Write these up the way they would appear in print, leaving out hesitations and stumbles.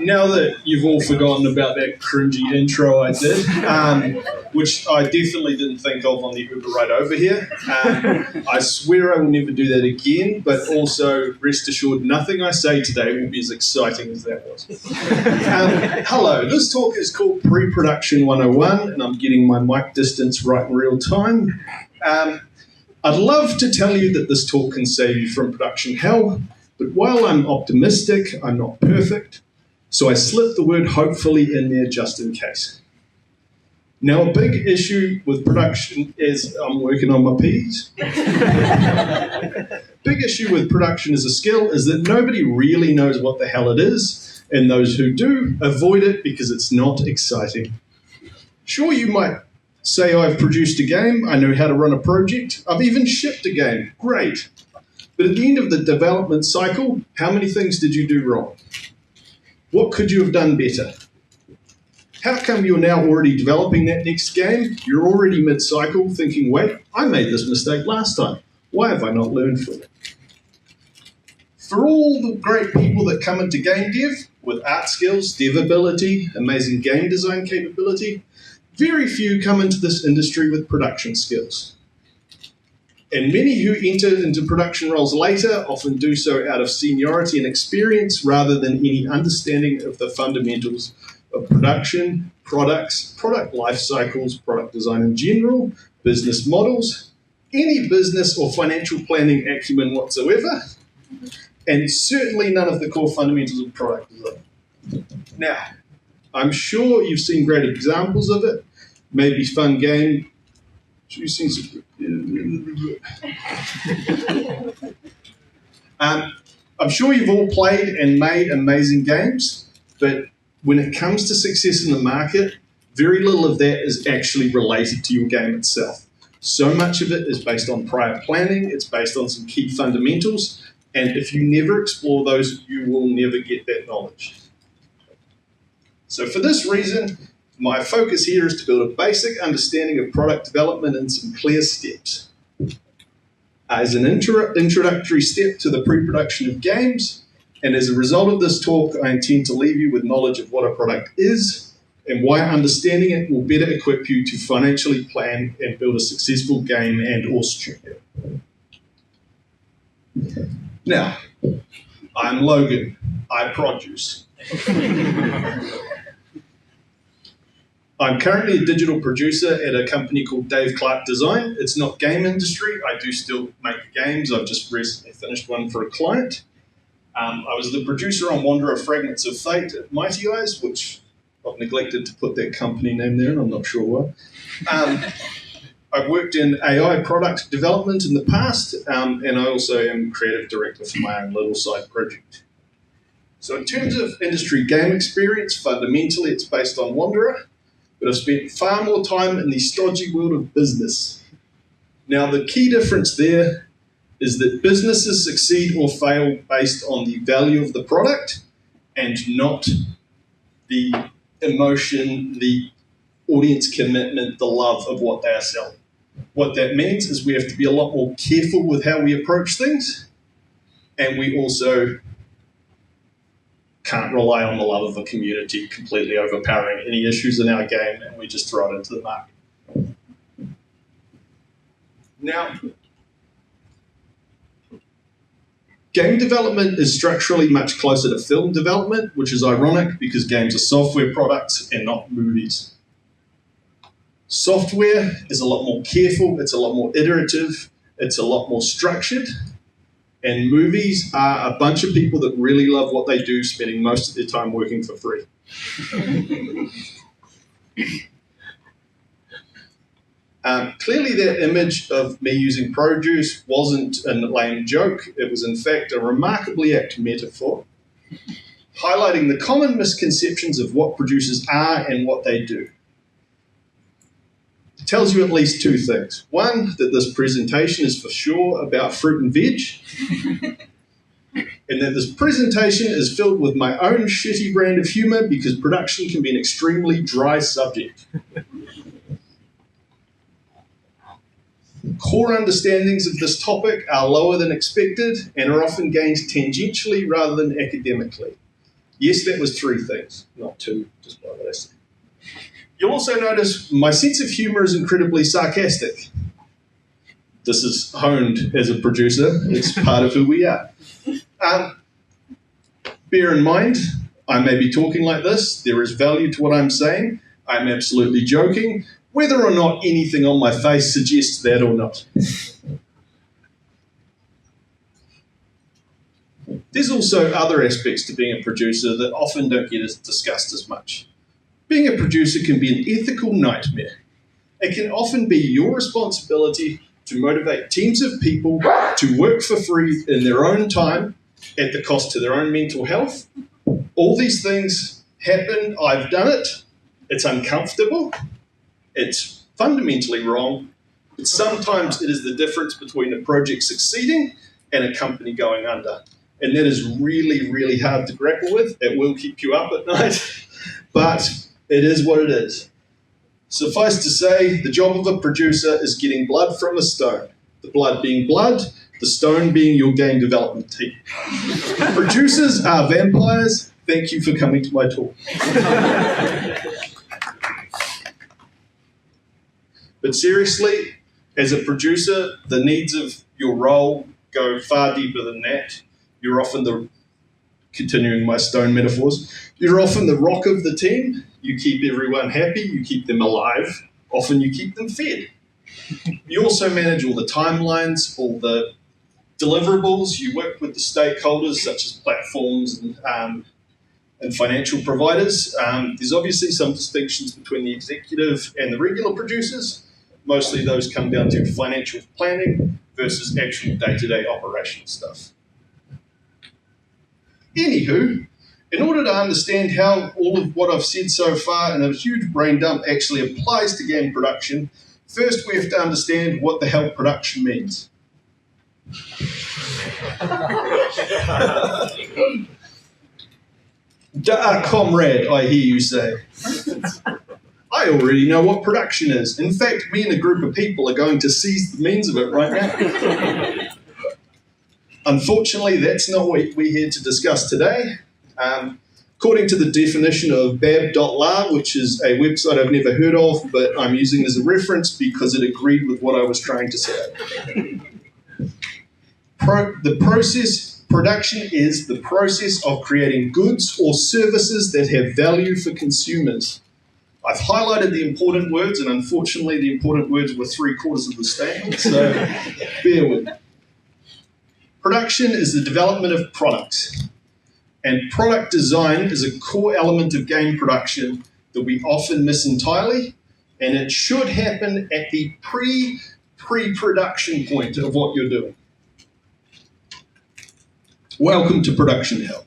Now that you've all forgotten about that cringy intro I did, which I definitely didn't think of on the Uber ride over here, I swear I will never do that again, but also rest assured nothing I say today will be as exciting as that was. Hello, this talk is called Pre-Production 101, and I'm getting my mic distance right in real time. I'd love to tell you that this talk can save you from production hell, but while I'm optimistic, I'm not perfect. So I slipped the word hopefully in there just in case. Now, a big issue with production is, I'm working on my P's. Big issue with production as a skill is that nobody really knows what the hell it is, and those who do avoid it because it's not exciting. Sure, you might say I've produced a game, I know how to run a project, I've even shipped a game, great. But at the end of the development cycle, how many things did you do wrong? What could you have done better? How come you're now already developing that next game? You're already mid-cycle thinking, wait, I made this mistake last time. Why have I not learned from it? For all the great people that come into game dev with art skills, dev ability, amazing game design capability, very few come into this industry with production skills. And many who enter into production roles later often do so out of seniority and experience rather than any understanding of the fundamentals of production, products, product life cycles, product design in general, business models, any business or financial planning acumen whatsoever, and certainly none of the core fundamentals of product design. Now, I'm sure you've seen great examples of it, maybe fun game. You've seen some. I'm sure you've all played and made amazing games, but when it comes to success in the market, very little of that is actually related to your game itself. So much of it is based on prior planning, it's based on some key fundamentals, and if you never explore those, you will never get that knowledge. So for this reason, my focus here is to build a basic understanding of product development in some clear steps. As an introductory step to the pre-production of games, and as a result of this talk, I intend to leave you with knowledge of what a product is and why understanding it will better equip you to financially plan and build a successful game and or studio. Now, I'm Logan. I produce. I'm currently a digital producer at a company called Dave Clark Design. It's not game industry. I do still make games. I've just recently finished one for a client. I was the producer on Wanderer Fragments of Fate at Mighty Eyes, which I've neglected to put that company name there, and I'm not sure why. I've worked in AI product development in the past, and I also am creative director for my own little side project. So in terms of industry game experience, fundamentally it's based on Wanderer, but I've spent far more time in the stodgy world of business. Now, the key difference there is that businesses succeed or fail based on the value of the product and not the emotion, the audience commitment, the love of what they are selling. What that means is we have to be a lot more careful with how we approach things, and we also can't rely on the love of the community completely overpowering any issues in our game, and we just throw it into the market. Now, game development is structurally much closer to film development, which is ironic because games are software products and not movies. Software is a lot more careful, it's a lot more iterative, it's a lot more structured, and movies are a bunch of people that really love what they do, spending most of their time working for free. Clearly that image of me using produce wasn't a lame joke. It was in fact a remarkably apt metaphor, highlighting the common misconceptions of what producers are and what they do. It tells you at least two things. One, that this presentation is for sure about fruit and veg, and that this presentation is filled with my own shitty brand of humor because production can be an extremely dry subject. Core understandings of this topic are lower than expected and are often gained tangentially rather than academically. Yes, that was 3 things, not 2, despite what I said. You'll also notice my sense of humor is incredibly sarcastic. This is honed as a producer. It's part of who we are. Bear in mind, I may be talking like this. There is value to what I'm saying. I'm absolutely joking, whether or not anything on my face suggests that or not. There's also other aspects to being a producer that often don't get discussed as much. Being a producer can be an ethical nightmare. It can often be your responsibility to motivate teams of people to work for free in their own time at the cost to their own mental health. All these things happen. I've done it. It's uncomfortable. It's fundamentally wrong. But sometimes it is the difference between a project succeeding and a company going under. And that is really, really hard to grapple with. It will keep you up at night, but it is what it is. Suffice to say, the job of a producer is getting blood from a stone. The blood being blood, the stone being your game development team. Producers are vampires. Thank you for coming to my talk. But seriously, as a producer, the needs of your role go far deeper than that. You're often continuing my stone metaphors, you're often the rock of the team. You keep everyone happy, you keep them alive, often you keep them fed. You also manage all the timelines, all the deliverables, you work with the stakeholders such as platforms and financial providers. There's obviously some distinctions between the executive and the regular producers. Mostly those come down to financial planning versus actual day-to-day operational stuff. Anywho, in order to understand how all of what I've said so far in a huge brain dump actually applies to game production, first we have to understand what the hell production means. Comrade, I hear you say. I already know what production is. In fact, me and a group of people are going to seize the means of it right now. Unfortunately, that's not what we're here to discuss today. According to the definition of bab.la, which is a website I've never heard of, but I'm using as a reference because it agreed with what I was trying to say. Production is the process of creating goods or services that have value for consumers. I've highlighted the important words, and unfortunately the important words were 3/4 of the statement, so bear with me. Production is the development of products, and product design is a core element of game production that we often miss entirely, and it should happen at the pre-production point of what you're doing. Welcome to production hell.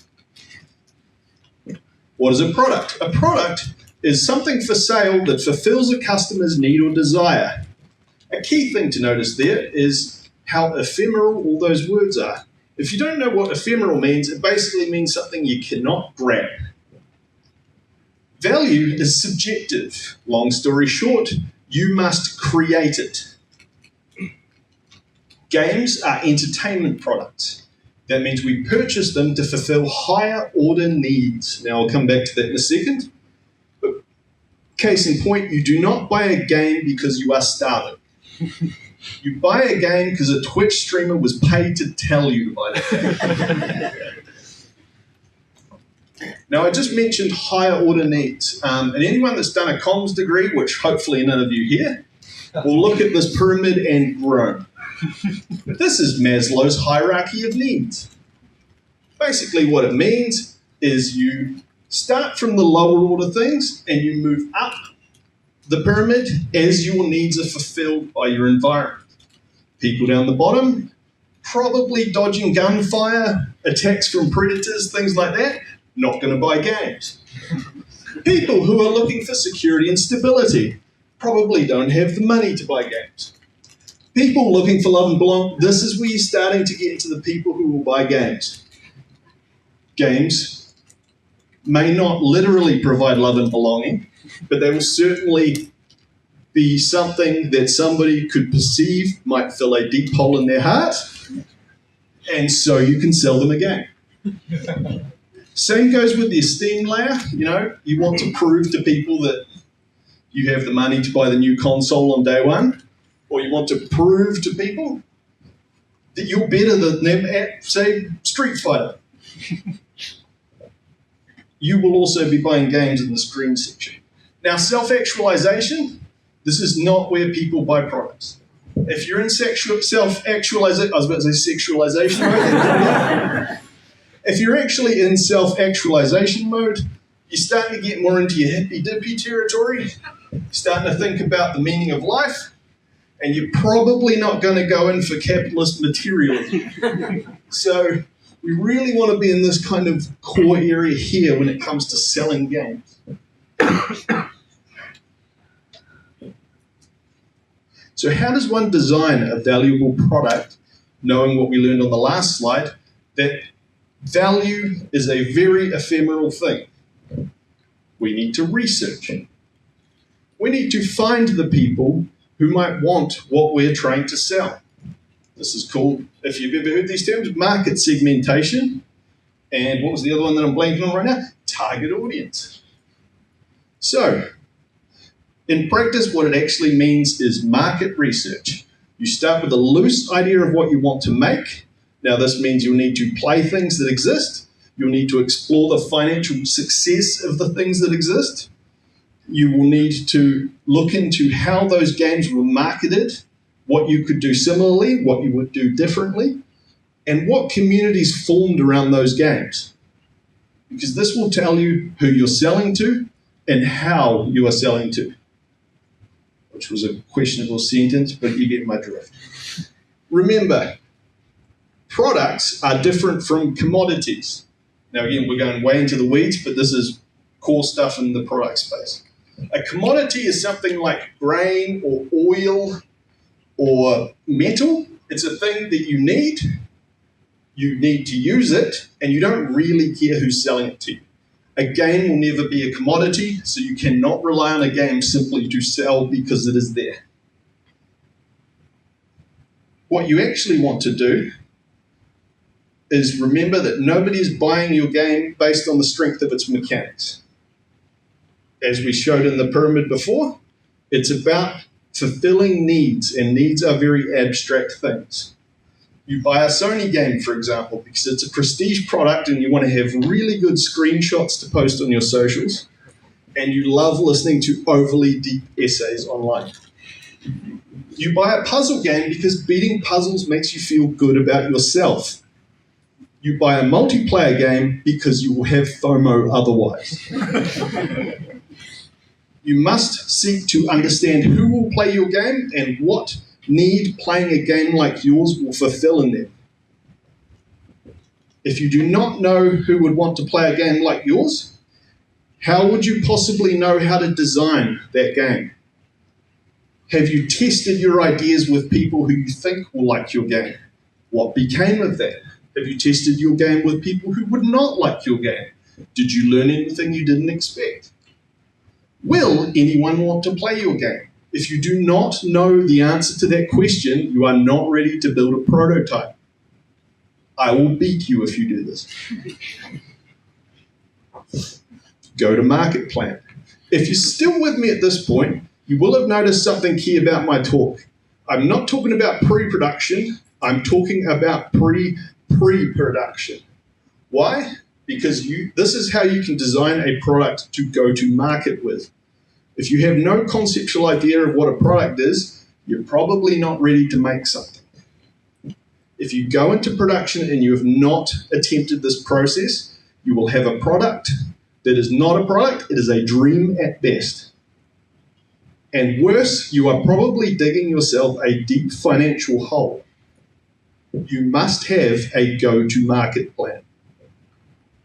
What is a product? A product is something for sale that fulfills a customer's need or desire. A key thing to notice there is how ephemeral all those words are. If you don't know what ephemeral means, it basically means something you cannot grab. Value is subjective. Long story short, you must create it. Games are entertainment products. That means we purchase them to fulfill higher order needs. Now I'll come back to that in a second. But case in point, you do not buy a game because you are starving. You buy a game because a Twitch streamer was paid to tell you to buy that game. Now, I just mentioned higher order needs. And anyone that's done a comms degree, which hopefully none of you here, will look at this pyramid and groan. This is Maslow's hierarchy of needs. Basically, what it means is you start from the lower order things and you move up the pyramid as your needs are fulfilled by your environment. People down the bottom, probably dodging gunfire, attacks from predators, things like that, not going to buy games. People who are looking for security and stability probably don't have the money to buy games. People looking for love and belonging, this is where you're starting to get into the people who will buy games. Games may not literally provide love and belonging, but they will certainly be something that somebody could perceive might fill a deep hole in their heart, and so you can sell them a game. Same goes with the esteem layer. You want to prove to people that you have the money to buy the new console on day one, or you want to prove to people that you're better than them at, say, Street Fighter. You will also be buying games in the screen section. Now, self-actualization, this is not where people buy products. If you're in self-actualization, I was about to say sexualization mode. If you're actually in self-actualization mode, you're starting to get more into your hippy-dippy territory. You're starting to think about the meaning of life, and you're probably not going to go in for capitalist materialism. So we really want to be in this kind of core area here when it comes to selling games. So how does one design a valuable product, knowing what we learned on the last slide, that value is a very ephemeral thing? We need to research. We need to find the people who might want what we're trying to sell. This is called, if you've ever heard these terms, market segmentation. And what was the other one that I'm blanking on right now? Target audience. So, in practice, what it actually means is market research. You start with a loose idea of what you want to make. Now, this means you'll need to play things that exist. You'll need to explore the financial success of the things that exist. You will need to look into how those games were marketed, what you could do similarly, what you would do differently, and what communities formed around those games. Because this will tell you who you're selling to and how you are selling to. Which was a questionable sentence, but you get my drift. Remember, products are different from commodities. Now again, we're going way into the weeds, but this is core stuff in the product space. A commodity is something like grain or oil or metal. It's a thing that you need to use it, and you don't really care who's selling it to you. A game will never be a commodity, so you cannot rely on a game simply to sell because it is there. What you actually want to do is remember that nobody is buying your game based on the strength of its mechanics. As we showed in the pyramid before, it's about fulfilling needs, and needs are very abstract things. You buy a Sony game, for example, because it's a prestige product and you want to have really good screenshots to post on your socials, and you love listening to overly deep essays online. You buy a puzzle game because beating puzzles makes you feel good about yourself. You buy a multiplayer game because you will have FOMO otherwise. You must seek to understand who will play your game and what need playing a game like yours will fulfill in them. If you do not know who would want to play a game like yours, how would you possibly know how to design that game? Have you tested your ideas with people who you think will like your game? What became of that? Have you tested your game with people who would not like your game? Did you learn anything you didn't expect? Will anyone want to play your game? If you do not know the answer to that question, you are not ready to build a prototype. I will beat you if you do this. Go to market plan. If you're still with me at this point, you will have noticed something key about my talk. I'm not talking about pre-production. I'm talking about pre-production. Why? Because this is how you can design a product to go to market with. If you have no conceptual idea of what a product is, you're probably not ready to make something. If you go into production and you have not attempted this process, you will have a product that is not a product, it is a dream at best. And worse, you are probably digging yourself a deep financial hole. You must have a go-to-market plan.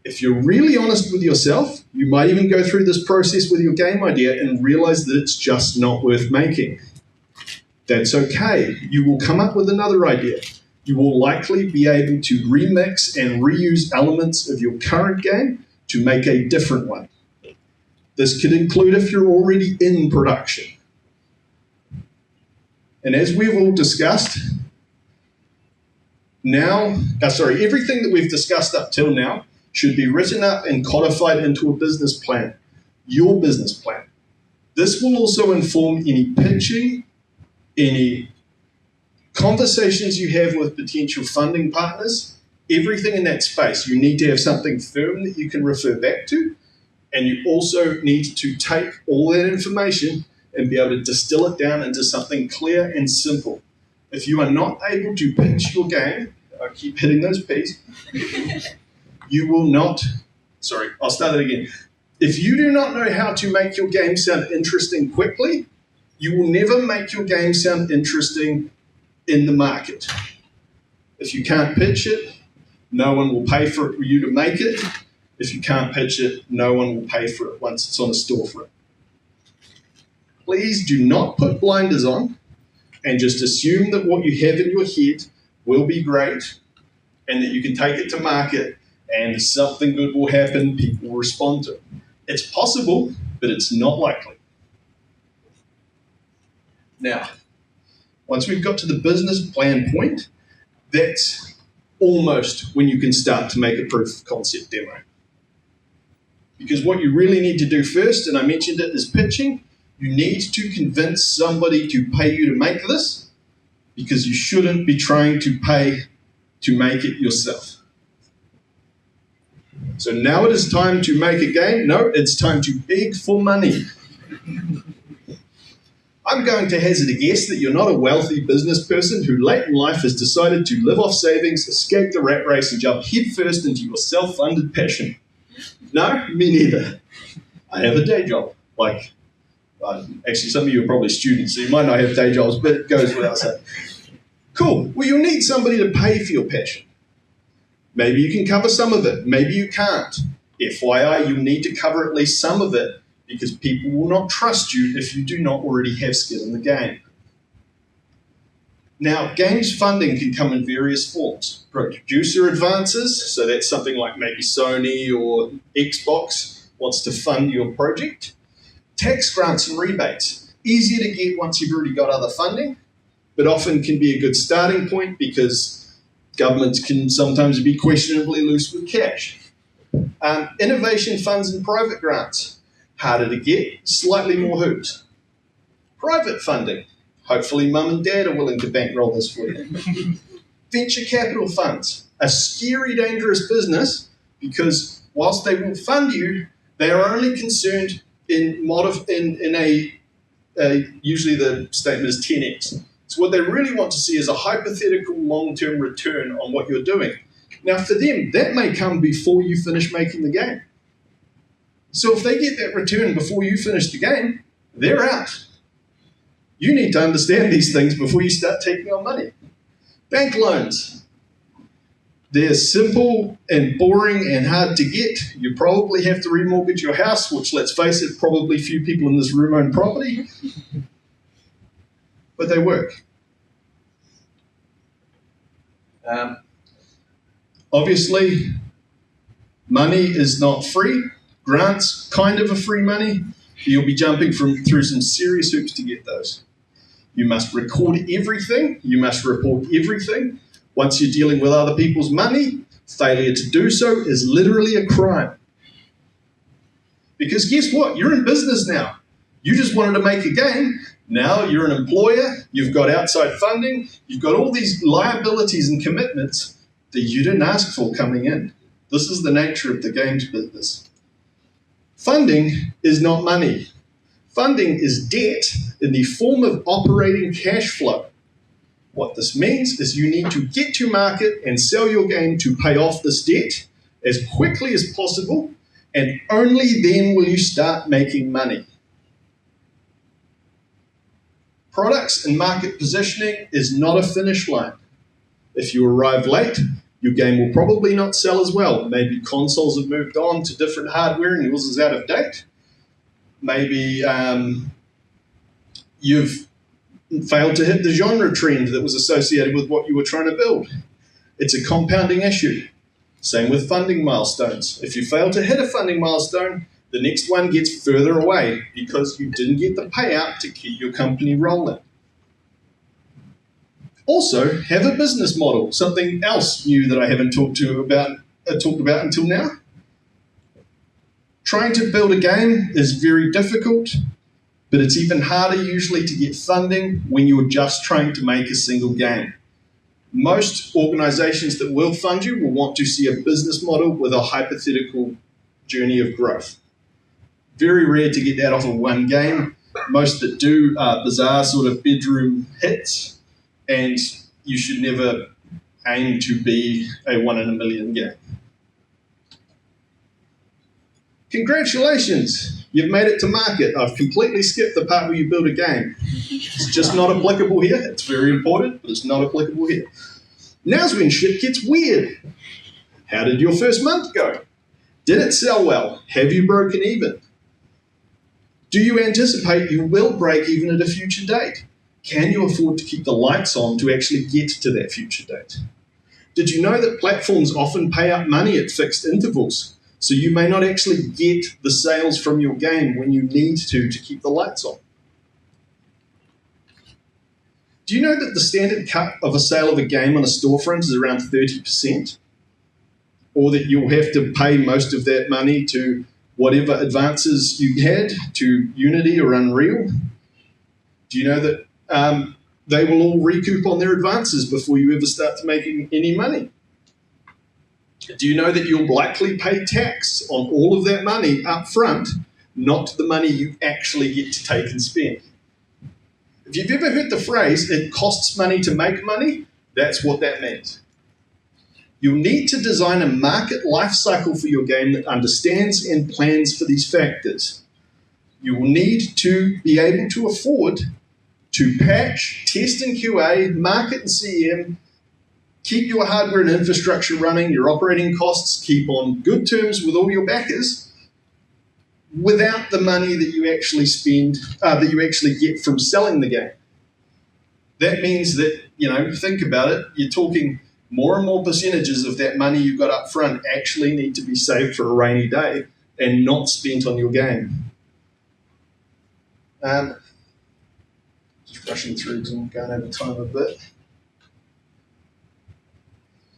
If you're really honest with yourself, you might even go through this process with your game idea and realize that it's just not worth making. That's okay. You will come up with another idea. You will likely be able to remix and reuse elements of your current game to make a different one. This could include if you're already in production. And as we've all discussed, everything that we've discussed up till now should be written up and codified into a business plan, your business plan. This will also inform any pitching, any conversations you have with potential funding partners, everything in that space. You need to have something firm that you can refer back to, and you also need to take all that information and be able to distill it down into something clear and simple. If you are not able to pitch your game, I keep hitting those P's, you will not, I'll start that again. If you do not know how to make your game sound interesting quickly, you will never make your game sound interesting in the market. If you can't pitch it, no one will pay for you to make it. If you can't pitch it, no one will pay for it once it's on a storefront. Please do not put blinders on and just assume that what you have in your head will be great and that you can take it to market and something good will happen, people will respond to it. It's possible, but it's not likely. Now, once we've got to the business plan point, that's almost when you can start to make a proof of concept demo. Because what you really need to do first, and I mentioned it, is pitching. You need to convince somebody to pay you to make this, because you shouldn't be trying to pay to make it yourself. So now it is time to make a game. No, it's time to beg for money. I'm going to hazard a guess that you're not a wealthy business person who late in life has decided to live off savings, escape the rat race, and jump headfirst into your self-funded passion. No, me neither. I have a day job. Actually, some of you are probably students, so you might not have day jobs, but it goes without saying. Cool. Well, you'll need somebody to pay for your passion. Maybe you can cover some of it. Maybe you can't. FYI, you need to cover at least some of it because people will not trust you if you do not already have skin in the game. Now, games funding can come in various forms. Producer advances, so that's something like maybe Sony or Xbox wants to fund your project. Tax grants and rebates, easier to get once you've already got other funding, but often can be a good starting point because governments can sometimes be questionably loose with cash. Innovation funds and private grants, harder to get, slightly more hoops. Private funding, hopefully mum and dad are willing to bankroll this for you. Venture capital funds, a scary, dangerous business because whilst they will fund you, they are only concerned in usually the statement is 10x. So what they really want to see is a hypothetical long-term return on what you're doing. Now for them, that may come before you finish making the game. So if they get that return before you finish the game, they're out. You need to understand these things before you start taking on money. Bank loans. They're simple and boring and hard to get. You probably have to remortgage your house, which, let's face it, probably few people in this room own property. But they work. Obviously, money is not free. Grants, kind of a free money. You'll be jumping through some serious hoops to get those. You must record everything. You must report everything. Once you're dealing with other people's money, failure to do so is literally a crime. Because guess what? You're in business now. You just wanted to make a game. Now you're an employer. You've got outside funding. You've got all these liabilities and commitments that you didn't ask for coming in. This is the nature of the games business. Funding is not money. Funding is debt in the form of operating cash flow. What this means is you need to get to market and sell your game to pay off this debt as quickly as possible, and only then will you start making money. Products and market positioning is not a finish line. If you arrive late, your game will probably not sell as well. Maybe consoles have moved on to different hardware and yours is out of date. Maybe you've failed to hit the genre trend that was associated with what you were trying to build. It's a compounding issue. Same with funding milestones. If you fail to hit a funding milestone, the next one gets further away because you didn't get the payout to keep your company rolling. Also, have a business model, something else new that I haven't talked about until now. Trying to build a game is very difficult, but it's even harder usually to get funding when you're just trying to make a single game. Most organizations that will fund you will want to see a business model with a hypothetical journey of growth. Very rare to get that off of one game. Most that do are bizarre sort of bedroom hits, and you should never aim to be a 1 in a million game. Congratulations, you've made it to market. I've completely skipped the part where you build a game. It's just not applicable here. It's very important, but it's not applicable here. Now's when shit gets weird. How did your first month go? Did it sell well? Have you broken even? Do you anticipate you will break even at a future date? Can you afford to keep the lights on to actually get to that future date? Did you know that platforms often pay out money at fixed intervals? So you may not actually get the sales from your game when you need to keep the lights on. Do you know that the standard cut of a sale of a game on a storefront is around 30%? Or that you'll have to pay most of that money to whatever advances you had to Unity or Unreal? Do you know that they will all recoup on their advances before you ever start to making any money? Do you know that you'll likely pay tax on all of that money up front, not the money you actually get to take and spend? If you've ever heard the phrase, it costs money to make money, that's what that means. You'll need to design a market life cycle for your game that understands and plans for these factors. You will need to be able to afford to patch, test and QA, market and CM, keep your hardware and infrastructure running, your operating costs, keep on good terms with all your backers, without the money that you actually spend, that you actually get from selling the game. That means that, think about it, you're talking more and more percentages of that money you got up front actually need to be saved for a rainy day and not spent on your game. Just rushing through because I'm going over time a bit.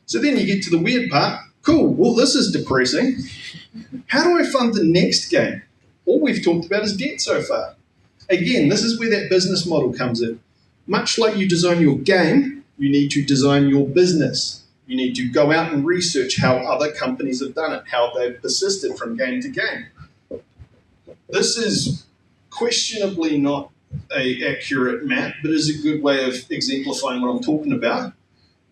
So then you get to the weird part. Cool, well, this is depressing. How do I fund the next game? All we've talked about is debt so far. Again, this is where that business model comes in. Much like you design your game, you need to design your business. You need to go out and research how other companies have done it, how they've persisted from game to game. This is questionably not an accurate map, but is a good way of exemplifying what I'm talking about.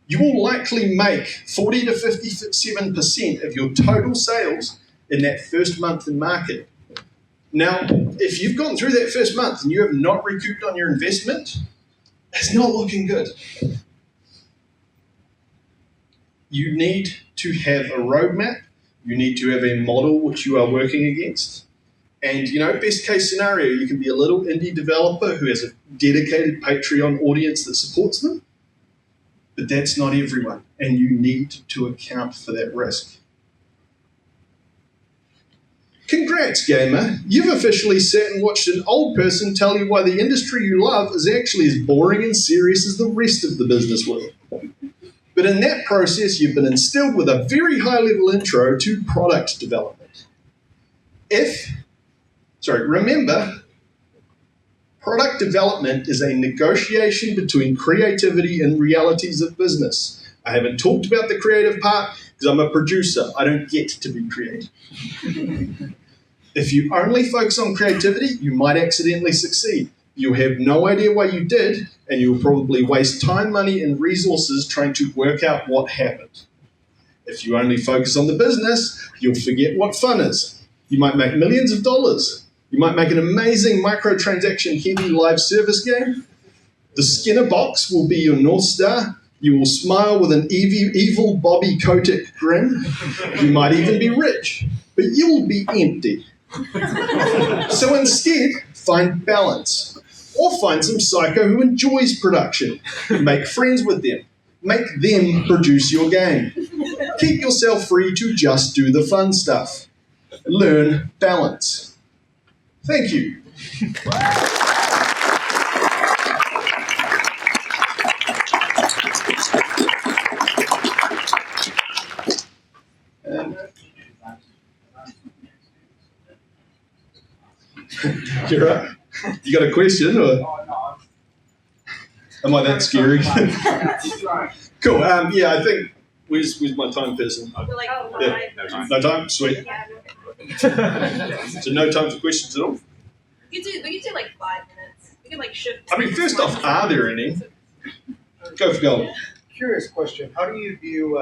You will likely make 40 to 57% of your total sales in that first month in market. Now, if you've gone through that first month and you have not recouped on your investment, it's not looking good. You need to have a roadmap. You need to have a model which you are working against. And, best case scenario, you can be a little indie developer who has a dedicated Patreon audience that supports them. But that's not everyone, and you need to account for that risk. Congrats, gamer. You've officially sat and watched an old person tell you why the industry you love is actually as boring and serious as the rest of the business world. But in that process, you've been instilled with a very high-level intro to product development. Remember, product development is a negotiation between creativity and realities of business. I haven't talked about the creative part because I'm a producer. I don't get to be creative. If you only focus on creativity, you might accidentally succeed. You'll have no idea why you did, and you'll probably waste time, money, and resources trying to work out what happened. If you only focus on the business, you'll forget what fun is. You might make millions of dollars. You might make an amazing microtransaction-heavy live service game. The Skinner box will be your North Star. You will smile with an evil Bobby Kotick grin. You might even be rich, but you'll be empty. So instead, find balance. Or find some psycho who enjoys production. Make friends with them. Make them produce your game. Keep yourself free to just do the fun stuff. Learn balance. Thank you. You're right. You got a question, or am I that scary? Cool. Yeah, I think. Where's my time person? Yeah. No time. Sweet. So no time for questions at all. We could do like 5 minutes. We can like shift. I mean, first off, are there any? Go for gold. Curious question. How do you view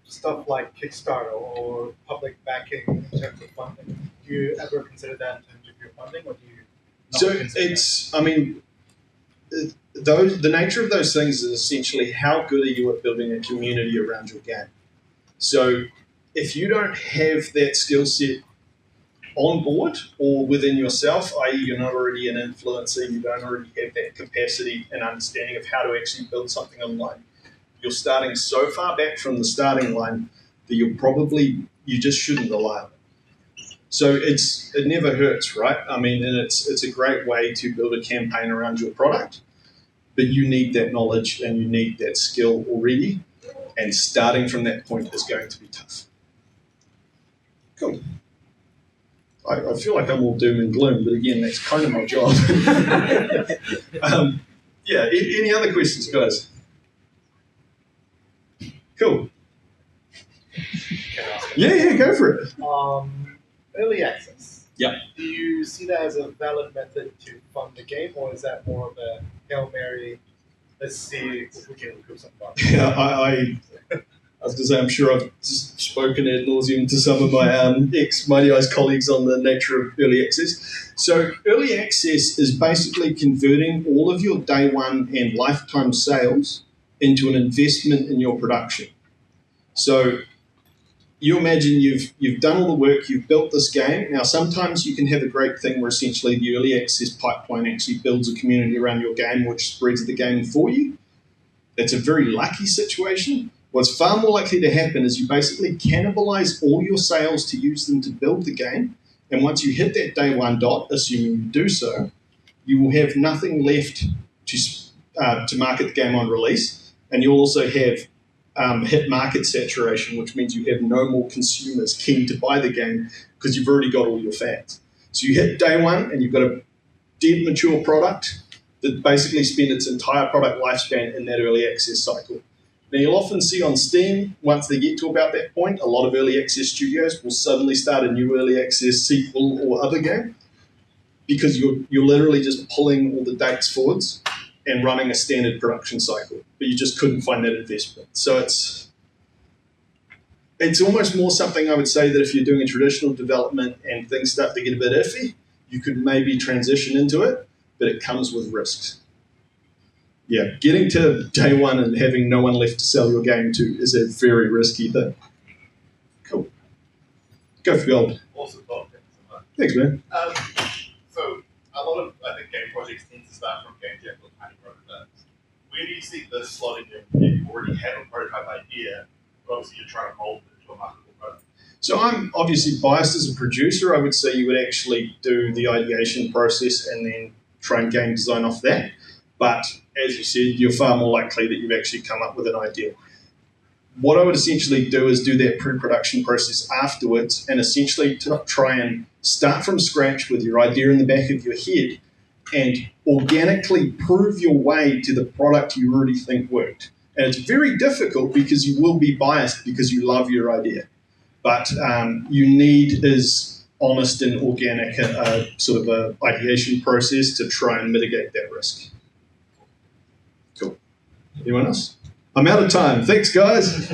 stuff like Kickstarter or public backing in terms of funding? Do you ever consider that in terms of your funding, or do you not So consider it's, I mean, the nature of those things is essentially how good are you at building a community around your game. So if you don't have that skill set on board or within yourself, i.e. you're not already an influencer, you don't already have that capacity and understanding of how to actually build something online, you're starting so far back from the starting line that you just shouldn't rely on it. So it never hurts, right? I mean, and it's a great way to build a campaign around your product, but you need that knowledge and you need that skill already, and starting from that point is going to be tough. Cool. I feel like I'm all doom and gloom, but again, that's kind of my job. Yeah, any other questions, guys? Cool. Yeah, go for it. early access? Yeah. Do you see that as a valid method to fund the game, or is that more of a Hail Mary, let's see if we can recoup some funds? Yeah, I was going to say, I'm sure I've spoken ad nauseum to some of my ex-Mighty Eyes colleagues on the nature of early access. So early access is basically converting all of your day one and lifetime sales into an investment in your production. So you imagine you've done all the work, you've built this game. Now, sometimes you can have a great thing where essentially the early access pipeline actually builds a community around your game, which spreads the game for you. It's a very lucky situation. What's far more likely to happen is you basically cannibalize all your sales to use them to build the game. And once you hit that day one dot, assuming you do so, you will have nothing left to market the game on release. And you'll also have hit market saturation, which means you have no more consumers keen to buy the game because you've already got all your fans. So you hit day one and you've got a dead mature product that basically spent its entire product lifespan in that early access cycle. Now, you'll often see on Steam, once they get to about that point, a lot of early access studios will suddenly start a new early access sequel or other game because you're literally just pulling all the dates forwards and running a standard production cycle, but you just couldn't find that investment. So it's almost more something I would say that if you're doing a traditional development and things start to get a bit iffy, you could maybe transition into it, but it comes with risks. Yeah, getting to day one and having no one left to sell your game to is a very risky thing. Cool. Go for gold. Awesome talk. Thanks, man. So a lot of, I think, game projects tend to start from game jam or tiny prototypes. Where do you see this slotting in if you already have a prototype idea, but obviously you're trying to mold it into a marketable product? So I'm obviously biased as a producer. I would say you would actually do the ideation process and then try and game design off that. But as you said, you're far more likely that you've actually come up with an idea. What I would essentially do is do that pre-production process afterwards and essentially try and start from scratch with your idea in the back of your head and organically prove your way to the product you already think worked. And it's very difficult because you will be biased because you love your idea. But you need is honest and organic sort of a ideation process to try and mitigate that risk. Cool. Anyone else? I'm out of time. Thanks, guys.